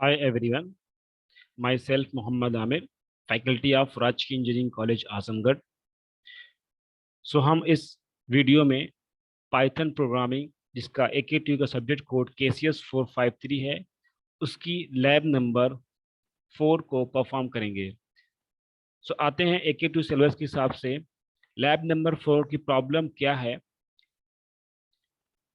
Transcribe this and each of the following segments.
Hi everyone, myself Mohammad Amir, faculty of Rajki Engineering College Azamgarh। हम इस video में Python programming जिसका AKTU का सब्जेक्ट कोड KCS 453 है उसकी लैब नंबर 4 को परफॉर्म करेंगे। आते हैं AKTU सिलेबस के हिसाब से लैब नंबर 4 की प्रॉब्लम क्या है।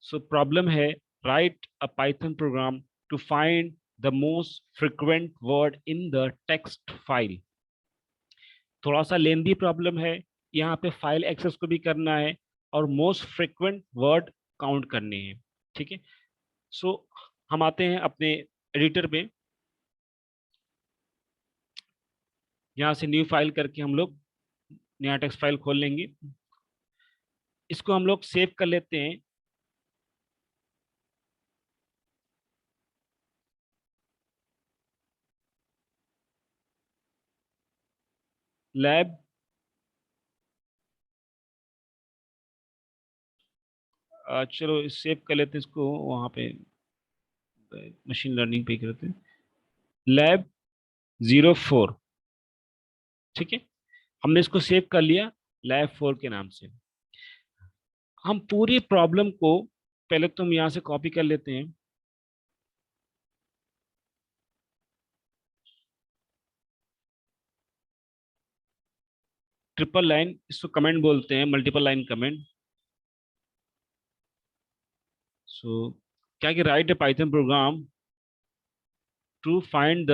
प्रॉब्लम है write a Python program to find the most frequent word in the text file. थोड़ा सा लेंदी प्रॉब्लम है। यहाँ पे फाइल एक्सेस को भी करना है और मोस्ट फ्रिक्वेंट वर्ड काउंट करने हैं। ठीक है। सो हम आते हैं अपने एडिटर पे। यहाँ से न्यू फाइल करके हम लोग नया टेक्स्ट फाइल खोल लेंगे। इसको हम लोग सेव कर लेते हैं। लैब चलो सेव कर लेते हैं इसको वहाँ पे मशीन लर्निंग पे करते हैं। लैब 04। ठीक है, हमने इसको सेव कर लिया लैब 4 के नाम से। हम पूरी प्रॉब्लम को पहले तो हम यहाँ से कॉपी कर लेते हैं। ट्रिपल लाइन इसको कमेंट बोलते हैं, मल्टीपल लाइन कमेंट। सो क्या कि write a Python program to find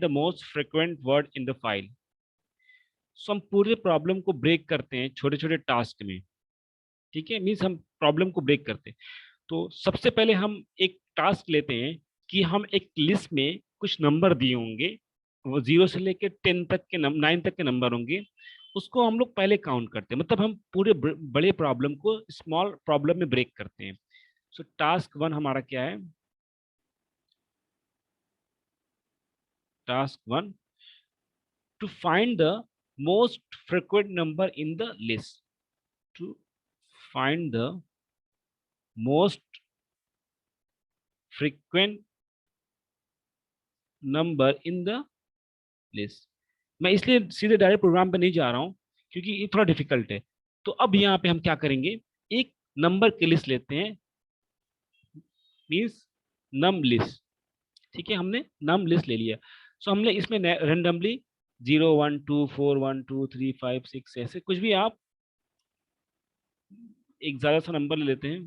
the most frequent word in the file. हम पूरे प्रॉब्लम को ब्रेक करते हैं छोटे छोटे टास्क में। ठीक है, मीन्स हम प्रॉब्लम को ब्रेक करते हैं। तो सबसे पहले हम एक टास्क लेते हैं कि हम एक लिस्ट में कुछ नंबर दिए होंगे, वो 0 से लेकर 10 तक के 9 तक के नंबर होंगे। उसको हम लोग पहले काउंट करते हैं, मतलब हम पूरे बड़े प्रॉब्लम को स्मॉल प्रॉब्लम में ब्रेक करते हैं। टास्क 1 हमारा क्या है? Task 1 to find the most frequent number in the list. To find the most frequent number in the list। मैं इसलिए सीधे डायरेक्ट प्रोग्राम पे नहीं जा रहा हूँ क्योंकि ये थोड़ा डिफिकल्ट है। तो अब यहाँ पे हम क्या करेंगे, एक नंबर की लिस्ट लेते हैं, मीन्स नम लिस्ट। ठीक है, हमने नम लिस्ट ले लिया। हमने इसमें रेंडमली 0 1 2 4 1 2 3 5 6 ऐसे कुछ भी आप एक ज्यादा सा नंबर ले लेते हैं।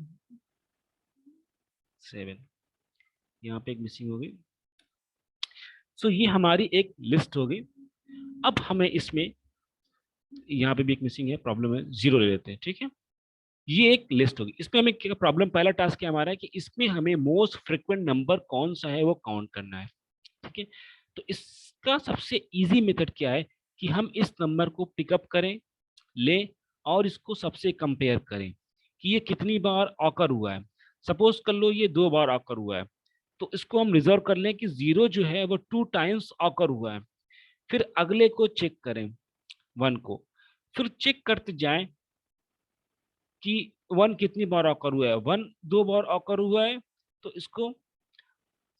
7 यहाँ पे एक मिसिंग होगी। ये हमारी एक लिस्ट होगी। अब हमें इसमें यहाँ पे भी एक मिसिंग है, प्रॉब्लम है, 0 ले लेते हैं। ठीक है, ये एक लिस्ट होगी। इसमें हमें क्या प्रॉब्लम, पहला टास्क क्या हमारा है कि इसमें हमें मोस्ट फ्रिक्वेंट नंबर कौन सा है वो काउंट करना है। ठीक है, तो इसका सबसे इजी मेथड क्या है कि हम इस नंबर को पिकअप करें, लें और इसको सबसे कंपेयर करें कि ये कितनी बार ऑकर हुआ है। सपोज कर लो ये 2 बार ऑकर हुआ है, तो इसको हम रिजर्व कर लें कि 0 जो है वो 2 टाइम्स ऑकर हुआ है। फिर अगले को चेक करें, 1 को। फिर चेक करते जाएं कि 1 कितनी बार ऑकर हुआ है। 1 2 बार ऑकर हुआ है, तो इसको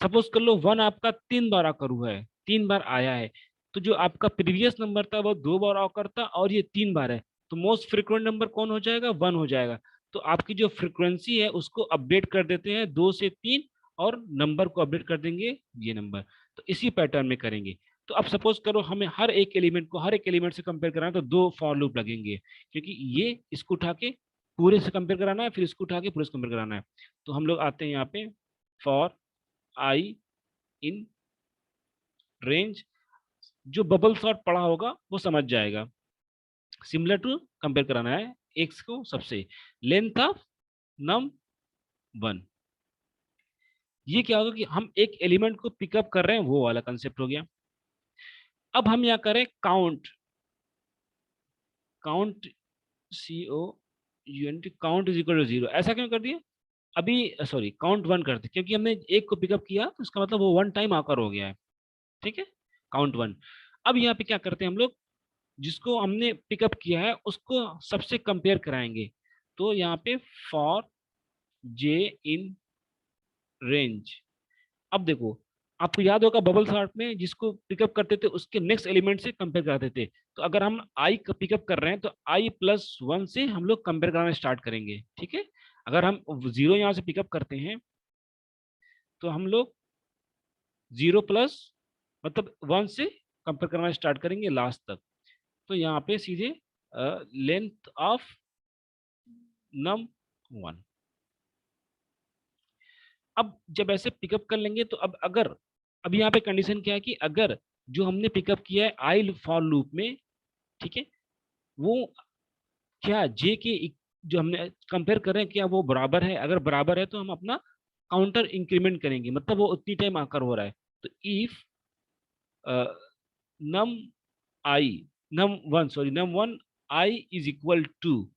सपोज कर लो 1 आपका 3 बार ऑकर हुआ है, 3 बार आया है। तो जो आपका प्रीवियस नंबर था वो 2 बार ऑकर था और ये 3 बार है, तो मोस्ट फ्रिक्वेंट नंबर कौन हो जाएगा? 1 हो जाएगा। तो आपकी जो फ्रिक्वेंसी है उसको अपडेट कर देते हैं 2 से 3, और नंबर को अपडेट कर देंगे ये नंबर। तो इसी पैटर्न में करेंगे। तो अब सपोज करो हमें हर एक एलिमेंट को हर एक एलिमेंट से कंपेयर कराना है, तो 2 फॉर लूप लगेंगे, क्योंकि ये इसको उठा के पूरे से कंपेयर कराना है, फिर इसको उठा के पूरे से कंपेयर कराना है। तो हम लोग आते हैं यहाँ पे फॉर आई इन रेंज। जो बबल सॉर्ट पढ़ा होगा वो समझ जाएगा। सिमिलर टू कंपेयर कराना है एक्स को सबसे, लेंथ ऑफ नम 1। ये क्या होगा कि हम एक एलिमेंट को पिकअप कर रहे हैं, वो वाला कंसेप्ट हो गया। अब हम यहाँ करें count, count COUNT, count is equal to 0। ऐसा क्यों कर दिया? अभी सॉरी, काउंट 1 कर दिया क्योंकि हमने एक को पिकअप किया, तो इसका मतलब वो 1 टाइम आकर हो गया है। ठीक है, काउंट 1। अब यहाँ पे क्या करते हैं हम लोग, जिसको हमने पिकअप किया है उसको सबसे कंपेयर कराएंगे। तो यहाँ पे फॉर जे इन रेंज, अब देखो, आपको याद होगा बबल सॉर्ट में जिसको पिकअप करते थे उसके नेक्स्ट एलिमेंट से कंपेयर करते थे। तो अगर हम आई पिकअप कर रहे हैं तो i+1 से हम लोग कंपेयर कराना स्टार्ट करेंगे, ठीक है। अगर हम 0 यहाँ से पिकअप करते हैं तो हम लोग 0+ मतलब 1 से कंपेयर करना स्टार्ट करेंगे लास्ट तक। तो यहाँ पे सीधे लेंथ ऑफ num1। अब जब ऐसे पिकअप कर लेंगे तो अब यहाँ पे कंडीशन क्या है कि अगर जो हमने पिकअप किया है आई फॉर लूप में, ठीक है, वो क्या जे के जो हमने कंपेयर कर रहे हैं क्या वो बराबर है, अगर बराबर है तो हम अपना काउंटर इंक्रीमेंट करेंगे, मतलब वो उतनी टाइम आकर हो रहा है। तो if num i num one i is equal to,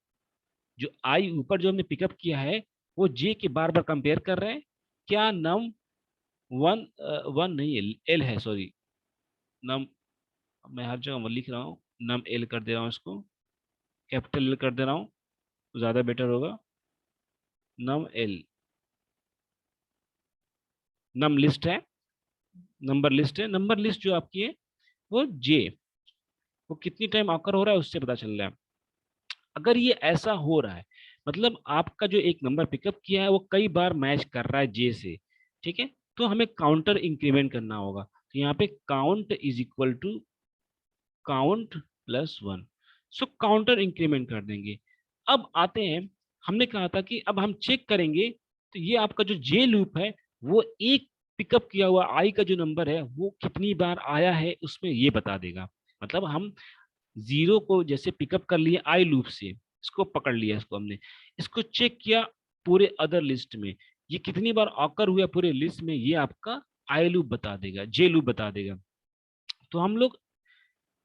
जो आई ऊपर जो हमने पिकअप किया है वो जे के बार बार कंपेयर कर रहे हैं, क्या नम वन वन नहीं एल है, सॉरी नम, मैं हर जगह लिख रहा हूँ नम एल कर दे रहा हूँ, इसको कैपिटल एल कर दे रहा हूँ तो ज़्यादा बेटर होगा। नम एल नम लिस्ट है, नंबर लिस्ट है, नंबर लिस्ट जो आपकी है वो जे, वो कितनी टाइम आकर हो रहा है उससे पता चल रहा है। अगर ये ऐसा हो रहा है मतलब आपका जो एक नंबर पिकअप किया है वो कई बार मैच कर रहा है जे से, ठीक है, तो हमें काउंटर इंक्रीमेंट करना होगा। तो यहाँ पे काउंट इज इक्वल टू काउंट+1। सो काउंटर इंक्रीमेंट कर देंगे। अब आते हैं, हमने कहा था कि अब हम चेक करेंगे तो ये आपका जो जे लूप है वो एक पिकअप किया हुआ आई का जो नंबर है वो कितनी बार आया है उसमें ये बता देगा। मतलब हम 0 को जैसे पिकअप कर लिए आई लूप से, इसको पकड़ लिया, इसको हमने इसको चेक किया पूरे अदर लिस्ट में, ये कितनी बार ऑकर हुआ पूरे लिस्ट में, ये आपका आई लूप बता देगा, जे लूप बता देगा। तो हम लोग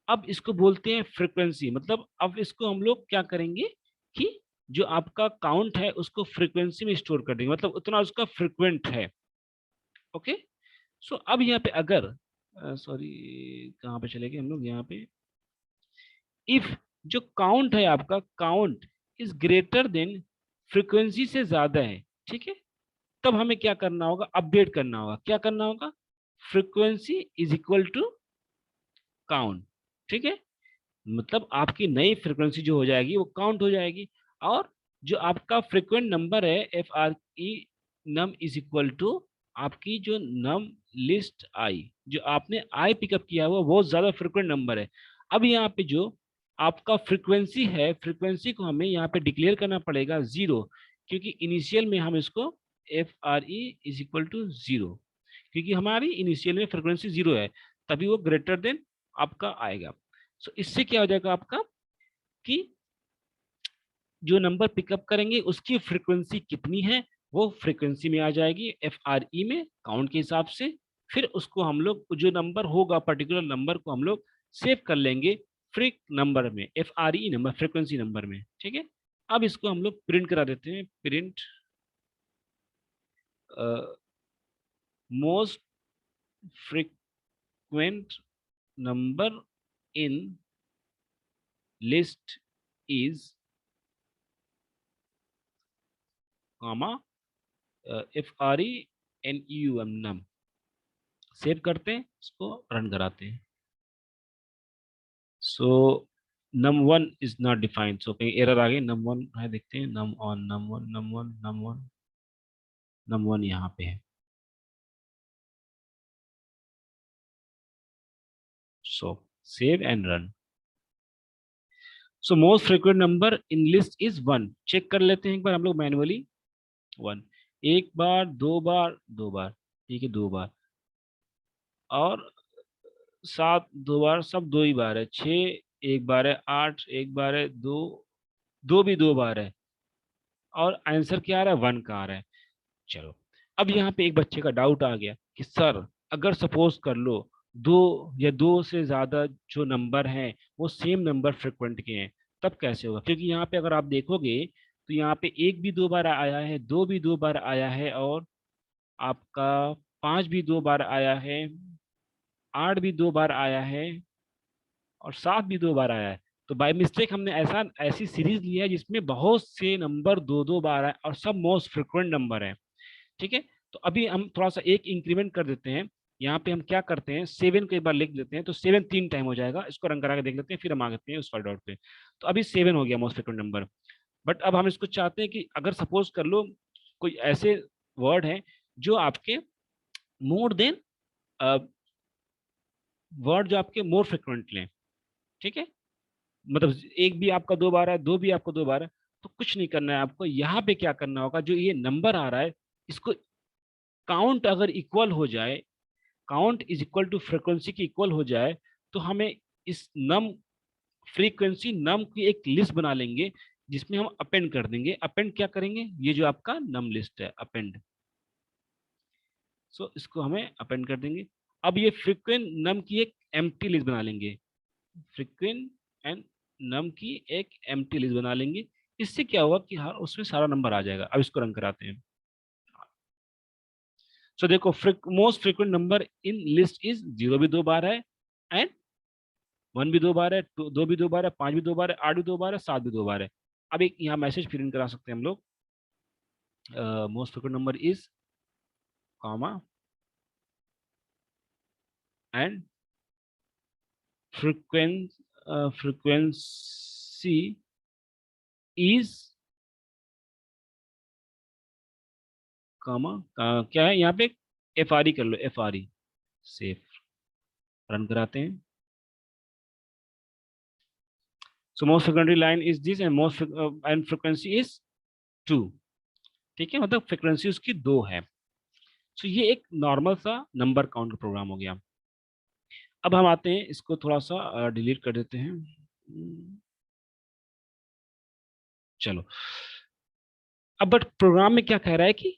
अब इसको बोलते हैं फ्रीक्वेंसी, मतलब अब इसको हम लोग क्या करेंगे कि जो आपका काउंट है उसको फ्रीक्वेंसी में स्टोर कर देंगे, मतलब उतना उसका फ्रीक्वेंट है। ओके, सो अब यहाँ पे अगर सॉरी कहाँ पे चले गए हम लोग, यहाँ पे इफ जो काउंट है आपका count is greater than frequency से ज्यादा है, ठीक है, तब हमें क्या करना होगा, अपडेट करना होगा। क्या करना होगा, frequency is equal to count, ठीक है, मतलब आपकी नई फ्रीक्वेंसी जो हो जाएगी वो काउंट हो जाएगी। और जो आपका फ्रीक्वेंट नंबर है F R E num is equal to आपकी जो नम लिस्ट आई, जो आपने आई पिकअप किया हुआ वो ज्यादा फ्रीक्वेंट नंबर है। अब यहाँ पे जो आपका फ्रीक्वेंसी है, फ्रीक्वेंसी को हमें यहाँ पे डिक्लेयर करना पड़ेगा 0, क्योंकि इनिशियल में हम इसको F R E is equal to 0, क्योंकि हमारी इनिशियल में फ्रीक्वेंसी 0 है, तभी वो ग्रेटर देन आपका आएगा। सो इससे क्या हो जाएगा आपका कि जो नंबर पिकअप करेंगे उसकी फ्रीक्वेंसी कितनी है वो फ्रीक्वेंसी में आ जाएगी एफ आर ई में काउंट के हिसाब से। फिर उसको हम लोग जो नंबर होगा पर्टिकुलर नंबर को हम लोग सेव कर लेंगे फ्रीक नंबर में, एफ आर ई नंबर फ्रीक्वेंसी नंबर में, ठीक है। अब इसको हम लोग प्रिंट करा देते हैं, print most frequent number in list is comma F R E N U M num. Save करते हैं, इसको रन कराते हैं। So num1 is not defined, so कहीं एरर आ गई, num1 है, देखते हैं num on num1 num1 num1 num1 यहाँ पे है। So save and run. So most frequent number in list is 1। Check कर लेते हैं एक बार हम लोग मैनुअली। 1 एक बार, 2 बार, 2 बार, ठीक है, 2 बार, और 7 2 बार, सब 2 ही बार है, 6 एक बार है, 8 एक बार है, 2 2 भी 2 बार है, और आंसर क्या आ रहा है, 1 का आ रहा है। चलो, अब यहाँ पे एक बच्चे का डाउट आ गया कि सर अगर सपोज कर लो 2 या 2 से ज्यादा जो नंबर हैं वो सेम नंबर फ्रिक्वेंट के हैं, तब कैसे होगा, क्योंकि यहाँ पे अगर आप देखोगे तो यहाँ पे 1 भी 2 बार आया है, 2 भी 2 बार आया है, और आपका 5 भी 2 बार आया है, 8 भी 2 बार आया है, और 7 भी 2 बार आया है। तो बाय मिस्टेक हमने ऐसी सीरीज लिया है जिसमें बहुत से नंबर 2 2 बार आए और सब मोस्ट फ्रिक्वेंट नंबर है, ठीक है। तो अभी हम थोड़ा सा एक इंक्रीमेंट कर देते हैं। यहाँ पे हम क्या करते हैं, 7 को एक बार लिख देते हैं, तो 7 3 टाइम हो जाएगा। इसको रन करा के देख लेते हैं, फिर हम आ जाते हैं उस फाइल डॉट पे। तो अभी 7 हो गया मोस्ट फ्रिक्वेंट नंबर। बट अब हम इसको चाहते हैं कि अगर सपोज कर लो कोई ऐसे वर्ड है जो आपके मोर देन वर्ड जो आपके मोर फ्रिक्वेंट लें, ठीक है, मतलब एक भी आपका 2 बार है, दो भी आपको 2 बार है, तो कुछ नहीं करना है आपको। यहाँ पे क्या करना होगा, जो ये नंबर आ रहा है इसको काउंट अगर इक्वल हो जाए, count is equal to frequency की इक्वल हो जाए, तो हमें इस नम फ्रीक्वेंसी नम की एक लिस्ट बना लेंगे, जिसमें हम अपेंड कर देंगे। अपेंड क्या करेंगे, ये जो आपका नम लिस्ट है अपेंड, सो इसको हमें अपेंड कर देंगे। अब ये फ्रीक्वेंट नम की एक एम्प्टी लिस्ट बना लेंगे, फ्रीक्वेंट एंड नम की एक एम्प्टी लिस्ट बना लेंगे। इससे क्या होगा कि हाँ उसमें सारा नंबर आ जाएगा। अब इसको रन कराते हैं। सो देखो, most frequent number in list is 0 भी 2 बार है, एंड 1 भी 2 बार है, 2 भी 2 बार है, 5 भी 2 बार है, 8 भी 2 बार है, 7 भी 2 बार है। अब एक यहाँ मैसेज प्रिंट करा सकते हैं हम लोग, most frequent number is comma and frequency is comma, क्या है यहाँ पे, एफ आर ई कर लो, F R E, safe, run कराते हैं। So most frequently line is this and most and frequency is 2, ठीक है, मतलब फ्रीक्वेंसी उसकी 2 है। सो ये एक नॉर्मल सा नंबर काउंट का प्रोग्राम हो गया। अब हम आते हैं, इसको थोड़ा सा डिलीट कर देते हैं। चलो, अब बट प्रोग्राम में क्या कह रहा है कि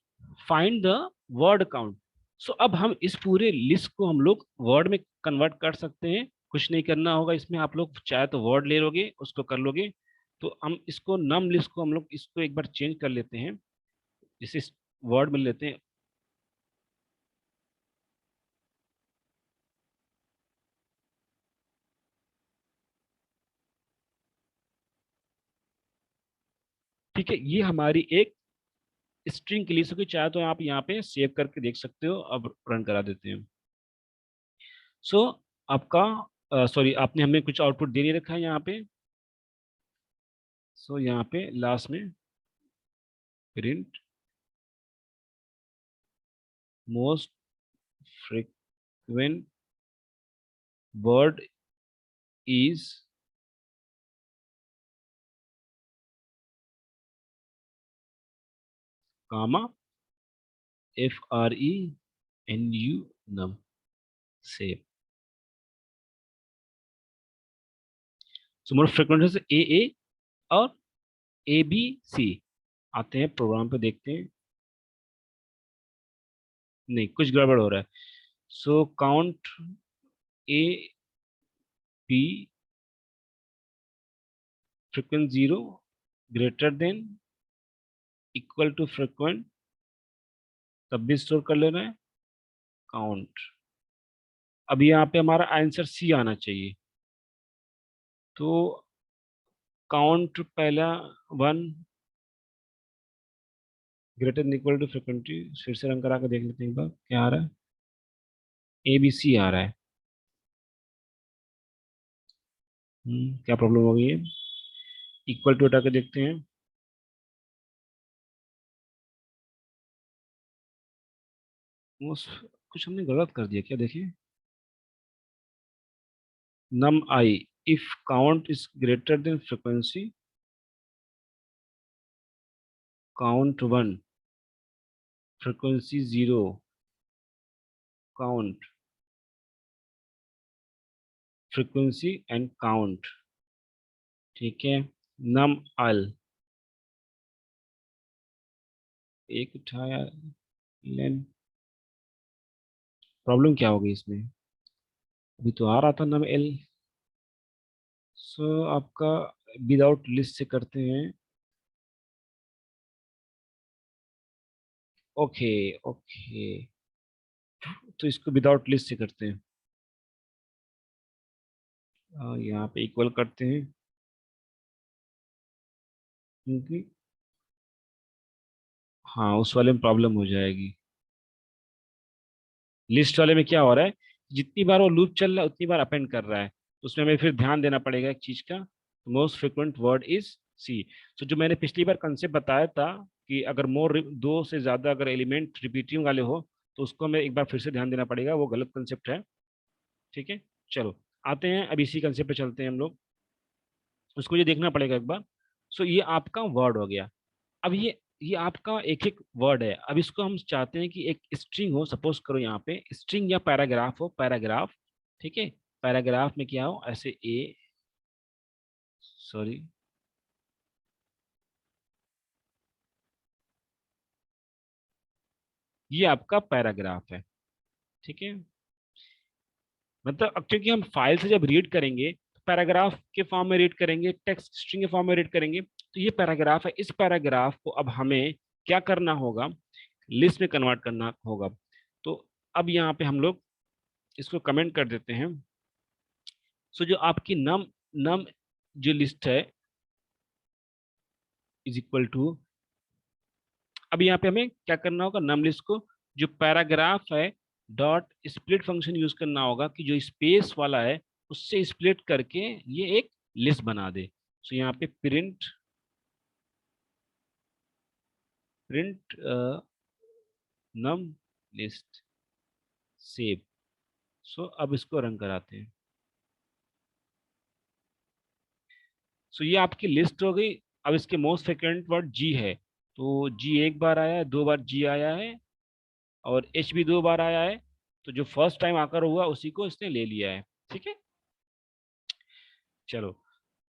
फाइंड द वर्ड काउंट। सो अब हम इस पूरे लिस्ट को हम लोग वर्ड में कन्वर्ट कर सकते हैं। कुछ नहीं करना होगा इसमें, आप लोग चाहे तो वर्ड ले लोगे, उसको कर लोगे। तो हम इसको नम लिस्ट को हम लोग इसको एक बार चेंज कर लेते हैं, जैसे वर्ड में लेते हैं। ठीक है, ये हमारी एक स्ट्रिंग की लिस्ट होगी। चाहे तो आप यहाँ पे सेव करके देख सकते हो। अब रन करा देते हैं। सो आपका सॉरी, आपने हमें कुछ आउटपुट दे नहीं रखा है यहाँ पे। सो यहाँ पे लास्ट में print most frequent word is comma F R E N U num, save. So most frequent से ए और ए बी सी। आते हैं प्रोग्राम पे, देखते हैं। नहीं, कुछ गड़बड़ हो रहा है। So count A B frequent 0 greater than equal to frequent, तब भी स्टोर कर लेना है काउंट। अब यहाँ पे हमारा आंसर सी आना चाहिए। तो काउंट पहला 1 greater than equal to frequency, फिर से रन करा के देख लेते हैं एक बार क्या आ रहा है। ए बी सी आ रहा है। क्या प्रॉब्लम हो गई है, इक्वल टू हटा के देखते हैं। कुछ हमने गलत कर दिया क्या, देखिए। Num I, if count is greater than frequency, count 1, frequency 0, count frequency and count, ठीक है। नम अल, एक उठाया लेन, प्रॉब्लम क्या होगी इसमें, अभी तो आ रहा था नम एल। सो आपका विदाउट लिस्ट से करते हैं। ओके, ओके, तो इसको विदाउट लिस्ट से करते हैं। यहाँ पे इक्वल करते हैं, क्योंकि हाँ उस वाले में प्रॉब्लम हो जाएगी। लिस्ट वाले में क्या हो रहा है, जितनी बार वो लूप चल रहा है उतनी बार अपेंड कर रहा है, तो उसमें हमें फिर ध्यान देना पड़ेगा एक चीज का, most frequent word is C. तो जो मैंने पिछली बार कंसेप्ट बताया था कि अगर मोर, दो से ज्यादा अगर एलिमेंट रिपीटिंग वाले हो तो उसको हमें एक बार फिर से ध्यान देना पड़ेगा, वो गलत कंसेप्ट है। ठीक है, चलो आते हैं अब इसी कंसेप्ट पे चलते हैं हम लोग। उसको ये देखना पड़ेगा एक बार। सो ये आपका वर्ड हो गया। अब ये आपका एक एक वर्ड है। अब इसको हम चाहते हैं कि एक स्ट्रिंग हो, सपोज करो यहाँ पे स्ट्रिंग या पैराग्राफ हो, पैराग्राफ। ठीक है, पैराग्राफ में क्या हो, ऐसे ए, सॉरी, ये आपका पैराग्राफ है। ठीक है, मतलब अब क्योंकि हम फाइल से जब रीड करेंगे तो पैराग्राफ के फॉर्म में रीड करेंगे, टेक्स्ट स्ट्रिंग के फॉर्म में रीड करेंगे, तो ये पैराग्राफ है। इस पैराग्राफ को अब हमें क्या करना होगा, लिस्ट में कन्वर्ट करना होगा। तो अब यहाँ पे हम लोग इसको कमेंट कर देते हैं। सो जो आपकी नम नम जो लिस्ट है इज इक्वल टू, अब यहाँ पे हमें क्या करना होगा, नम लिस्ट को जो पैराग्राफ है डॉट स्प्लिट फंक्शन यूज करना होगा कि जो स्पेस वाला है उससे स्प्लिट करके ये एक लिस्ट बना दे। सो यहाँ पे प्रिंट प्रिंट नम लिस्ट सेव। सो अब इसको रन कराते हैं। सो ये आपकी लिस्ट हो गई। अब इसके मोस्ट फ्रिक्वेंट वर्ड जी है, तो जी एक बार आया है, दो बार जी आया है, और एच भी दो बार आया है। तो जो फर्स्ट टाइम आकर हुआ उसी को इसने ले लिया है। ठीक है, चलो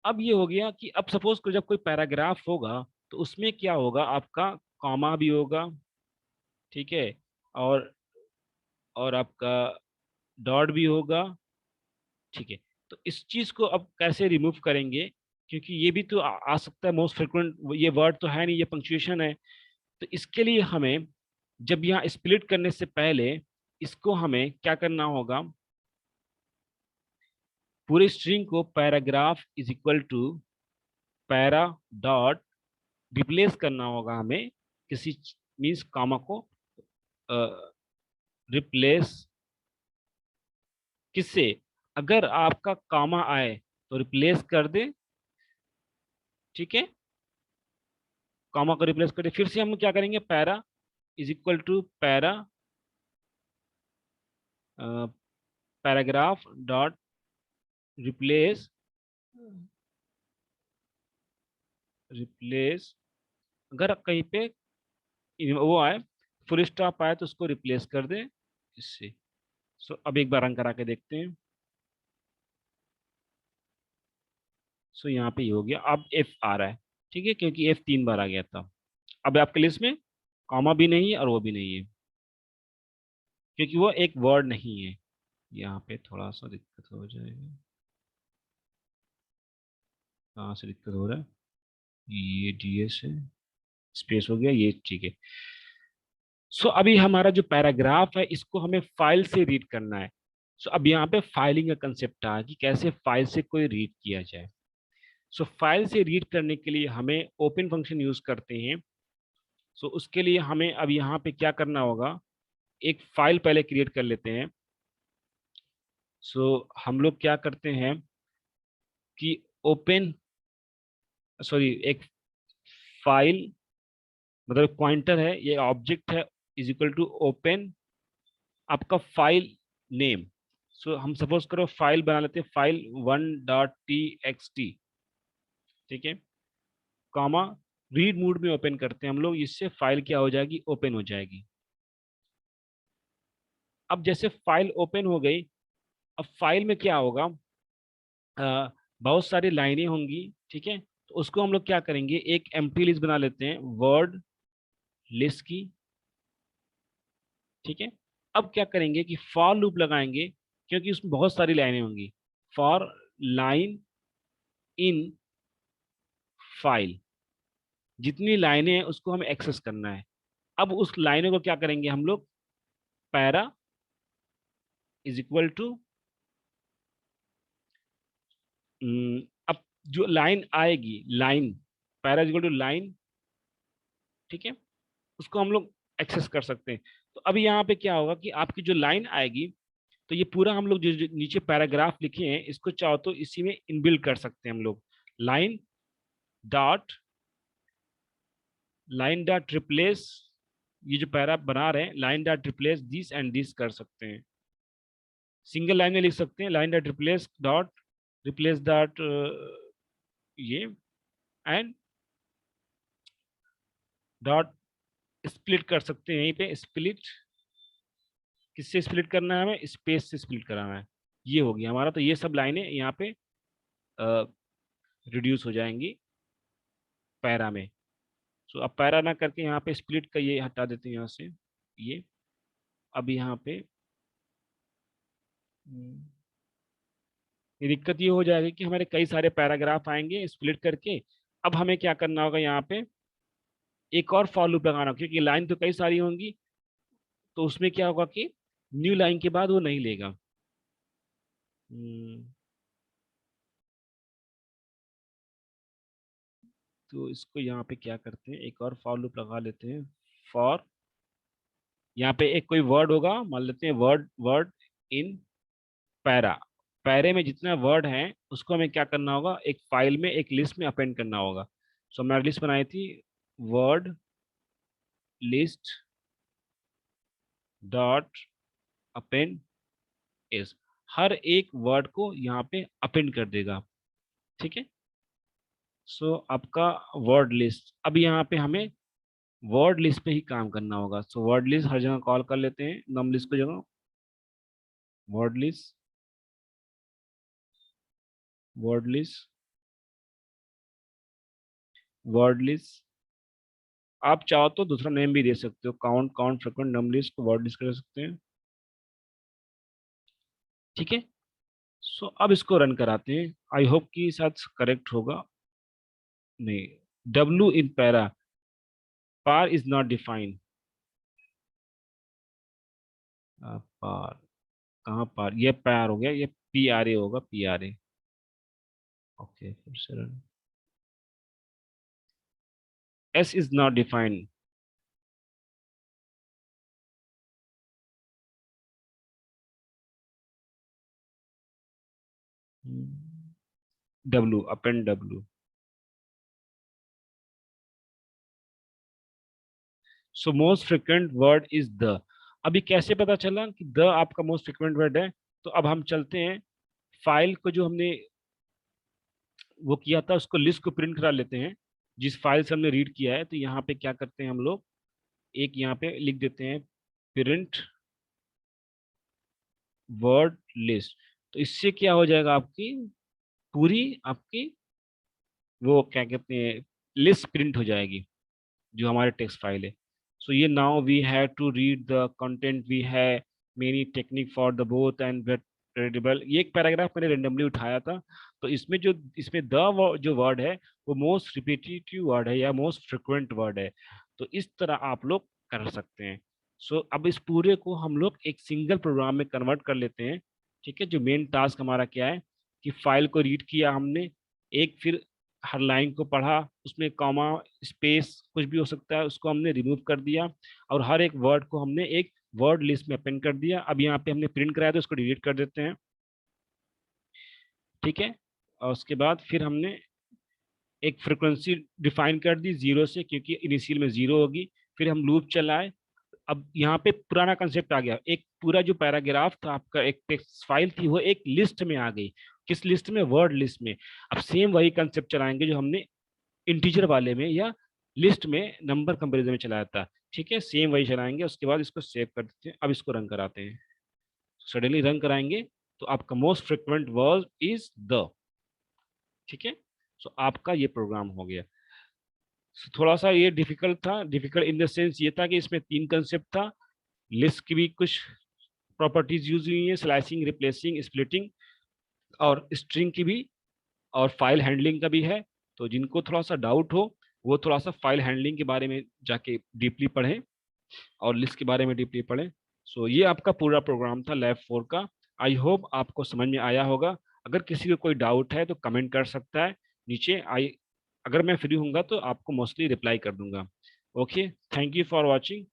अब ये हो गया कि अब सपोज को जब कोई पैराग्राफ होगा तो उसमें क्या होगा, आपका कॉमा भी होगा। ठीक है, और और आपका डॉट भी होगा। ठीक है, तो इस चीज को अब कैसे रिमूव करेंगे, क्योंकि ये भी तो आ सकता है मोस्ट फ्रिक्वेंट, ये वर्ड तो है नहीं, ये पंक्चुएशन है। तो इसके लिए हमें जब यहाँ स्प्लिट करने से पहले इसको हमें क्या करना होगा, पूरे स्ट्रिंग को paragraph is equal to para dot replace करना होगा हमें, किसी मीन्स कामा को रिप्लेस किससे, अगर आपका कामा आए तो रिप्लेस कर दे। ठीक है, कामा को रिप्लेस कर दे, फिर से हम क्या करेंगे, para is equal to para paragraph dot replace replace, अगर कहीं पे वो आए, फुल स्टॉप आए तो उसको रिप्लेस कर दे इससे। सो अब एक बार रन करा के देखते हैं। सो यहाँ पे ये हो गया, अब एफ आ रहा है। ठीक है, क्योंकि एफ तीन बार आ गया था। अब आपके लिस्ट में कॉमा भी नहीं है और वो भी नहीं है, क्योंकि वो एक वर्ड नहीं है। यहाँ पे थोड़ा सा दिक्कत हो जाएगा, कहाँ से दिक्कत हो रहा है, ये डीएस है, स्पेस हो गया ये। ठीक है, सो अभी हमारा जो पैराग्राफ है इसको हमें फाइल से रीड करना है। सो अब यहाँ पे फाइलिंग का कंसेप्ट आ कि कैसे फाइल से कोई रीड किया जाए। सो फाइल से रीड करने के लिए हमें ओपन फंक्शन यूज करते हैं। सो उसके लिए हमें अब यहाँ पे क्या करना होगा, एक फाइल पहले क्रिएट कर लेते हैं। सो हम लोग क्या करते हैं कि ओपन, सॉरी, एक फाइल मतलब पॉइंटर है, ये ऑब्जेक्ट है, इज इक्वल टू ओपन आपका फाइल नेम। सो हम सपोज करो फाइल बना लेते हैं, file one dot T x T. ठीक है, कॉमा रीड मोड में ओपन करते हैं हम लोग, इससे फाइल क्या हो जाएगी, ओपन हो जाएगी। अब जैसे फाइल ओपन हो गई, अब फाइल में क्या होगा, बहुत सारी लाइनें होंगी। ठीक है, तो उसको हम लोग क्या करेंगे, एक एम्प्टी लिस्ट बना लेते हैं वर्ड लिस्ट की। ठीक है, अब क्या करेंगे कि फॉर लूप लगाएंगे, क्योंकि उसमें बहुत सारी लाइनें होंगी। फॉर लाइन इन फाइल, जितनी लाइनें हैं उसको हमें एक्सेस करना है। अब उस लाइनों को क्या करेंगे हम लोग, पैरा इज इक्वल टू, अब जो लाइन आएगी, line para is equal to line. ठीक है, उसको हम लोग एक्सेस कर सकते हैं। तो अभी यहाँ पे क्या होगा कि आपकी जो लाइन आएगी, तो ये पूरा हम लोग जो नीचे पैराग्राफ लिखे हैं इसको चाहो तो इसी में इनबिल्ड कर सकते हैं हम लोग। Line dot line dot replace, ये जो पैरा बना रहे हैं line dot replace this and this कर सकते हैं, सिंगल लाइन में लिख सकते हैं लाइन डॉट रिप्लेस डॉट ये एंड डॉट स्प्लिट कर सकते हैं। यहीं पे स्प्लिट, किससे स्प्लिट करना है हमें, स्पेस से स्प्लिट कराना है। ये हो गया हमारा। तो ये सब लाइनें यहाँ पे रिड्यूस हो जाएंगी पैरा में। सो अब पैरा ना करके यहाँ पे स्प्लिट का ये हटा देते हैं यहाँ से ये। अब यहाँ पे ये दिक्कत ये हो जाएगी कि हमारे कई सारे पैराग्राफ आएंगे स्प्लिट करके। अब हमें क्या करना होगा, यहाँ पे एक और फॉर लूप लगाना, क्योंकि लाइन तो कई सारी होंगी, तो उसमें क्या होगा कि न्यू लाइन के बाद वो नहीं लेगा। तो इसको यहाँ पे क्या करते हैं, एक और फॉर लूप लगा लेते हैं। फॉर यहाँ पे एक कोई वर्ड होगा, मान लेते हैं वर्ड वर्ड इन पैरा, पैरे में जितना वर्ड है उसको हमें क्या करना होगा, एक फाइल में एक लिस्ट में अपेंड करना होगा। सो मैंने लिस्ट बनाई थी, वर्ड लिस्ट डॉट अपेंड इस, हर एक वर्ड को यहाँ पे अपेंड कर देगा। ठीक है। सो आपका वर्ड लिस्ट, अब यहाँ पे हमें वर्ड लिस्ट पे ही काम करना होगा। सो वर्ड लिस्ट हर जगह कॉल कर लेते हैं, नम लिस्ट को जगह word list, word list, word list. आप चाहो तो दूसरा नेम भी दे सकते हो, काउंट काउंट फ्रीक्वेंट नम लिस्ट को वर्ड लिस्ट कर सकते हैं। ठीक है। सो अब इसको रन कराते हैं, आई होप कि शायद करेक्ट होगा। नहीं, W in para par is not defined. Par कहाँ, पार ये पार हो गया, ये पी आर ए होगा, पी आर ए। ओके, फिर से run. S is not defined. W append W. So most frequent word is the. अभी कैसे पता चला कि द आपका मोस्ट फ्रिक्वेंट वर्ड है? तो अब हम चलते हैं फाइल को, जो हमने वो किया था उसको लिस्ट को प्रिंट करा लेते हैं, जिस फाइल से हमने रीड किया है। तो यहाँ पे क्या करते हैं हम लोग, एक यहाँ पे लिख देते हैं प्रिंट वर्ड लिस्ट। तो इससे क्या हो जाएगा, आपकी पूरी आपकी वो क्या कहते हैं लिस्ट प्रिंट हो जाएगी जो हमारे टेक्स्ट फाइल है। सो ये now we have to read the content, we है many technique for the both and credible. ये एक पैराग्राफ मैंने रेंडमली उठाया था। तो इसमें जो इसमें द जो वर्ड है वो मोस्ट रिपीटेटिव वर्ड है या मोस्ट फ्रिक्वेंट वर्ड है। तो इस तरह आप लोग कर सकते हैं। सो अब इस पूरे को हम लोग एक सिंगल प्रोग्राम में कन्वर्ट कर लेते हैं। ठीक है। जो मेन टास्क हमारा क्या है कि फाइल को रीड किया हमने, एक फिर हर लाइन को पढ़ा, उसमें कॉमा स्पेस कुछ भी हो सकता है उसको हमने रिमूव कर दिया, और हर एक वर्ड को हमने एक वर्ड लिस्ट में अपेंड कर दिया। अब यहाँ पे हमने प्रिंट कराया तो उसको डिलीट कर देते हैं। ठीक है। और उसके बाद फिर हमने एक फ्रिक्वेंसी डिफाइन कर दी जीरो से, क्योंकि इनिशियल में जीरो होगी। फिर हम लूप चलाए। अब यहाँ पे पुराना कंसेप्ट आ गया, एक पूरा जो पैराग्राफ था आपका, एक टेक्स्ट फाइल थी, वो एक लिस्ट में आ गई। किस लिस्ट में, वर्ड लिस्ट में। अब सेम वही कंसेप्ट चलाएंगे जो हमने इंटीजर वाले में या लिस्ट में नंबर कंपैरिजन में चलाया था। ठीक है, सेम वही चलाएंगे। उसके बाद इसको सेव कर देते हैं। अब इसको रन कराते हैं। सडनली रन कराएंगे तो आपका most frequent word is the. ठीक है। सो आपका ये प्रोग्राम हो गया। थोड़ा सा ये डिफिकल्ट था, डिफिकल्ट इन द सेंस ये था कि इसमें तीन कंसेप्ट था। लिस्ट की भी कुछ प्रॉपर्टीज यूज हुई है, स्लाइसिंग, रिप्लेसिंग, स्प्लिटिंग, और स्ट्रिंग की भी, और फाइल हैंडलिंग का भी है। तो जिनको थोड़ा सा डाउट हो वो थोड़ा सा फाइल हैंडलिंग के बारे में जाके डीपली पढ़ें और लिस्ट के बारे में डीपली पढ़ें। सो ये आपका पूरा प्रोग्राम था लैब 4 का। आई होप आपको समझ में आया होगा। अगर किसी को कोई डाउट है तो कमेंट कर सकता है नीचे। आई अगर मैं फ्री होऊंगा तो आपको मोस्टली रिप्लाई कर दूंगा। Okay, thank you for watching.